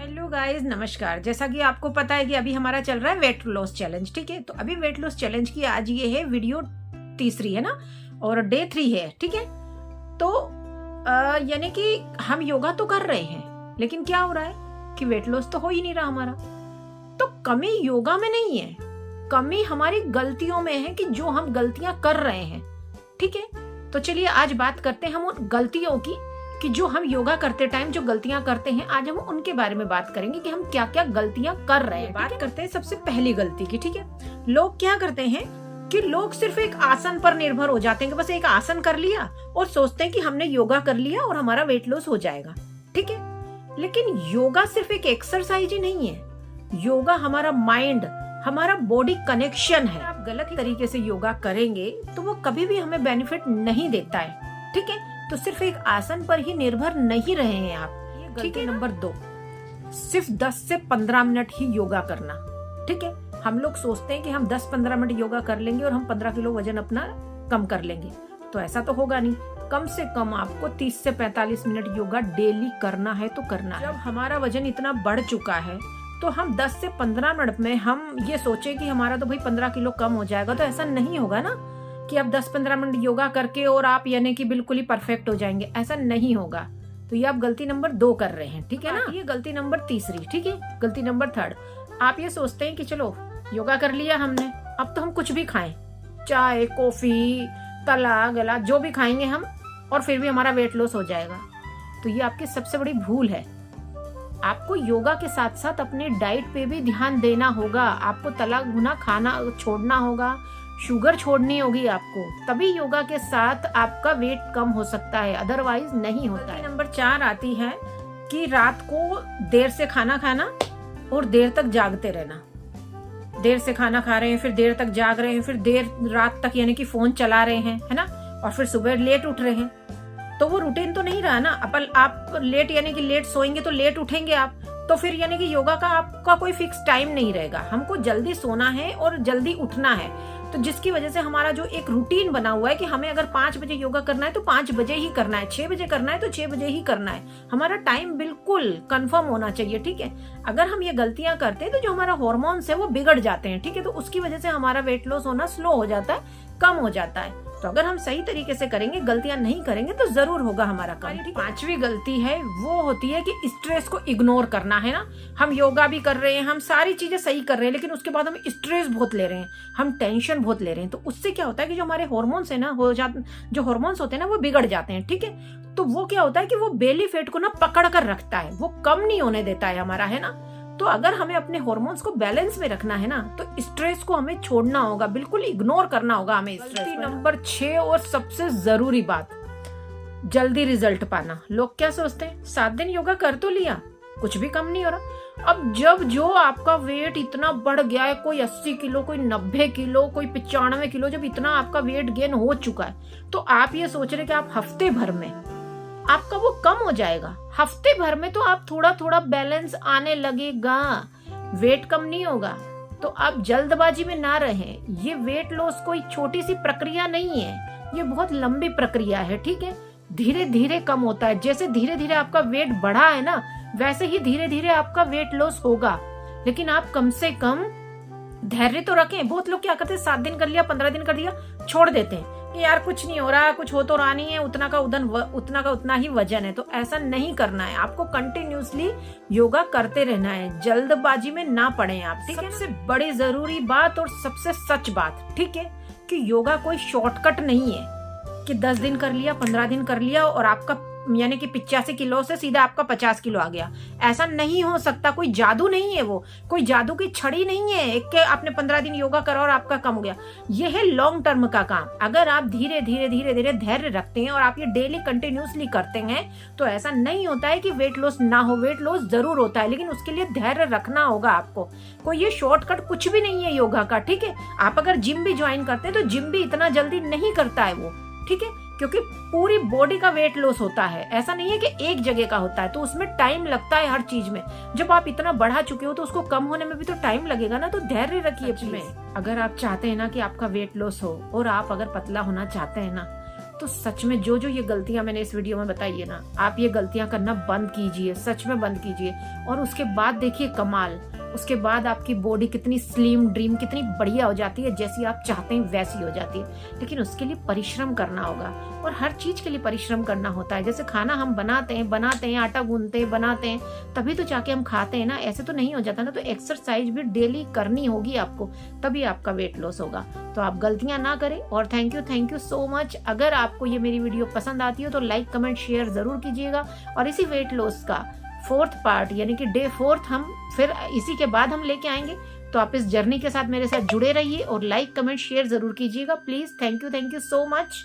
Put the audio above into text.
Hello guys, नमस्कार। जैसा कि आपको पता है कि अभी हमारा चल रहा है वेट लॉस चैलेंज, ठीक है। तो अभी वेट लॉस चैलेंज की आज ये है वीडियो तीसरी है ना, और डे 3 है, ठीक है। तो यानी कि हम योगा तो कर रहे हैं, लेकिन क्या हो रहा है कि वेट लॉस तो हो ही नहीं रहा हमारा। तो कमी योगा में नहीं है, कमी हमारी गलतियों में है कि जो हम गलतियां कर रहे हैं, ठीक है। तो चलिए आज बात करते हैं हम उन गलतियों की कि जो हम योगा करते टाइम जो गलतियां करते हैं। आज हम उनके बारे में बात करेंगे कि हम क्या क्या गलतियां कर रहे हैं। बात करते हैं सबसे पहली गलती की, ठीक है। लोग क्या करते हैं कि लोग सिर्फ एक आसन पर निर्भर हो जाते हैं कि बस एक आसन कर लिया और सोचते हैं कि हमने योगा कर लिया और हमारा वेट लॉस हो जाएगा, ठीक है। लेकिन योगा सिर्फ एक एक्सरसाइज ही नहीं है, योगा हमारा माइंड, हमारा बॉडी कनेक्शन है। आप गलत तरीके से योगा करेंगे तो वो कभी भी हमें बेनिफिट नहीं देता है, ठीक है। तो सिर्फ एक आसन पर ही निर्भर नहीं रहे हैं आप। ये गलती नंबर 2, सिर्फ 10 से 15 मिनट ही योगा करना, ठीक है। हम लोग सोचते हैं कि हम 10-15 मिनट योगा कर लेंगे और हम 15 किलो वजन अपना कम कर लेंगे, तो ऐसा तो होगा नहीं। कम से कम आपको 30 से 45 मिनट योगा डेली करना है तो करना है। जब हमारा वजन इतना बढ़ चुका है तो हम 10 से 15 मिनट में हम ये सोचे कि हमारा तो भाई 15 किलो कम हो जाएगा, तो ऐसा नहीं होगा ना कि आप 10-15 मिनट योगा करके और आप यानी कि बिल्कुल ही परफेक्ट हो जाएंगे, ऐसा नहीं होगा। तो ये आप गलती नंबर 2 कर रहे हैं, ठीक है ना। ये गलती नंबर 3, ठीक है। गलती नंबर 3, आप ये सोचते हैं कि चलो योगा कर लिया हमने, अब तो हम कुछ भी खाएं, चाय, कॉफी, तला गला जो भी खाएंगे हम, और फिर भी हमारा वेट लॉस हो जाएगा। तो ये आपकी सबसे बड़ी भूल है। आपको योगा के साथ साथ अपने डाइट पे भी ध्यान देना होगा। आपको तला भुना खाना छोड़ना होगा, शुगर छोड़नी होगी आपको, तभी योगा के साथ आपका वेट कम हो सकता है, अदरवाइज नहीं होता है। नंबर 4 आती है कि रात को देर से खाना खाना और देर तक जागते रहना। देर से खाना खा रहे हैं, फिर देर तक जाग रहे हैं, फिर देर रात तक यानी कि फोन चला रहे हैं, है ना, और फिर सुबह लेट उठ रहे हैं। तो वो रूटीन तो नहीं रहा ना। आप लेट यानी कि लेट सोएंगे तो लेट उठेंगे आप, तो फिर यानी कि योगा का आपका कोई फिक्स टाइम नहीं रहेगा। हमको जल्दी सोना है और जल्दी उठना है, तो जिसकी वजह से हमारा जो एक रूटीन बना हुआ है कि हमें अगर 5 बजे योगा करना है तो 5 बजे ही करना है, 6 बजे करना है तो 6 बजे ही करना है। हमारा टाइम बिल्कुल कंफर्म होना चाहिए, ठीक है। अगर हम ये गलतियां करते हैं तो जो हमारा हार्मोन्स है वो बिगड़ जाते हैं, ठीक है। तो उसकी वजह से हमारा वेट लॉस होना स्लो हो जाता है, कम हो जाता है। तो अगर हम सही तरीके से करेंगे, गलतियां नहीं करेंगे, तो जरूर होगा हमारा काम। 5वीं गलती है वो होती है कि स्ट्रेस को इग्नोर करना, है ना। हम योगा भी कर रहे हैं, हम सारी चीजें सही कर रहे हैं, लेकिन उसके बाद हम स्ट्रेस बहुत ले रहे हैं, हम टेंशन बहुत ले रहे हैं। तो उससे क्या होता है कि जो हमारे हार्मोन्स है ना, जो हार्मोन्स होते हैं ना, वो बिगड़ जाते हैं, ठीक है। तो वो क्या होता है कि वो बेली फैट को ना पकड़ कर रखता है, वो कम नहीं होने देता है हमारा, है ना। तो अगर हमें अपने हार्मोन्स को बैलेंस में रखना है ना, तो स्ट्रेस को हमें छोड़ना होगा, बिल्कुल इग्नोर करना होगा हमें स्ट्रेस। नंबर 6 और सबसे जरूरी बात, जल्दी रिजल्ट पाना। लोग क्या सोचते हैं, 7 दिन योगा कर तो लिया, कुछ भी कम नहीं हो रहा। अब जब जो आपका वेट इतना बढ़ गया है, कोई 80 किलो, कोई 90 किलो, कोई 95 किलो, जब इतना आपका वेट गेन हो चुका है, तो आप ये सोच रहे कि आप हफ्ते भर में आपका वो कम हो जाएगा। हफ्ते भर में तो आप थोड़ा थोड़ा बैलेंस आने लगेगा, वेट कम नहीं होगा। तो आप जल्दबाजी में ना रहें। ये वेट लॉस कोई छोटी सी प्रक्रिया नहीं है, ये बहुत लंबी प्रक्रिया है, ठीक है। धीरे धीरे कम होता है। जैसे धीरे धीरे आपका वेट बढ़ा है ना, वैसे ही धीरे धीरे आपका वेट लॉस होगा। लेकिन आप कम से कम धैर्य तो रखें। बहुत लोग क्या करते हैं, 7 दिन कर लिया, 15 दिन कर लिया, छोड़ देते हैं कि यार कुछ नहीं हो रहा, कुछ हो तो रहा नहीं है, उतना का उतना ही वजन है। तो ऐसा नहीं करना है, आपको कंटिन्यूसली योगा करते रहना है, जल्दबाजी में ना पड़े आप, ठीक है। सबसे बड़ी जरूरी बात और सबसे सच बात, ठीक है, कि योगा कोई शॉर्टकट नहीं है कि 10 दिन कर लिया, 15 दिन कर लिया और आपका यानी कि 85 किलो से सीधा आपका 50 किलो आ गया। ऐसा नहीं हो सकता, कोई जादू नहीं है, वो कोई जादू की छड़ी नहीं है एक के आपने 15 दिन योगा करा और आपका कम हो गया। ये है लॉन्ग टर्म का काम। अगर आप धीरे धीरे धैर्य रखते हैं और आप ये डेली कंटिन्यूसली करते हैं, तो ऐसा नहीं होता है कि वेट लॉस ना हो, वेट लॉस जरूर होता है, लेकिन उसके लिए धैर्य रखना होगा आपको। कोई ये शॉर्टकट कुछ भी नहीं है योगा का, ठीक है। आप अगर जिम भी ज्वाइन करते हैं तो जिम भी इतना जल्दी नहीं करता है वो, ठीक है, क्योंकि पूरी बॉडी का वेट लॉस होता है। ऐसा नहीं है कि एक जगह का होता है, तो उसमें टाइम लगता है हर चीज में। जब आप इतना बढ़ा चुके हो तो उसको कम होने में भी तो टाइम लगेगा ना। तो धैर्य रखिए। अगर आप चाहते हैं ना कि आपका वेट लॉस हो और आप अगर पतला होना चाहते हैं ना, तो सच में जो जो ये गलतियां मैंने इस वीडियो में बताई है ना, आप ये गलतियां करना बंद कीजिए, सच में बंद कीजिए। और उसके बाद देखिए कमाल, उसके बाद आपकी बॉडी कितनी स्लिम ड्रीम कितनी बढ़िया हो जाती है, जैसी आप चाहते हैं वैसी हो जाती है। लेकिन उसके लिए परिश्रम करना होगा, और हर चीज के लिए परिश्रम करना होता है। जैसे खाना हम बनाते हैं, आटा गूंथते हैं, बनाते हैं, तभी तो जाके हम खाते हैं ना, ऐसे तो नहीं हो जाता ना। तो एक्सरसाइज भी डेली करनी होगी आपको, तभी आपका वेट लॉस होगा। तो आप गलतियां ना करें। और थैंक यू सो मच। अगर आपको ये मेरी वीडियो पसंद आती हो तो लाइक कमेंट शेयर जरूर कीजिएगा। और इसी वेट लॉस का 4th पार्ट यानी कि डे 4th हम फिर इसी के बाद हम लेके आएंगे। तो आप इस जर्नी के साथ मेरे साथ जुड़े रहिए और लाइक कमेंट शेयर जरूर कीजिएगा please. Thank you so much.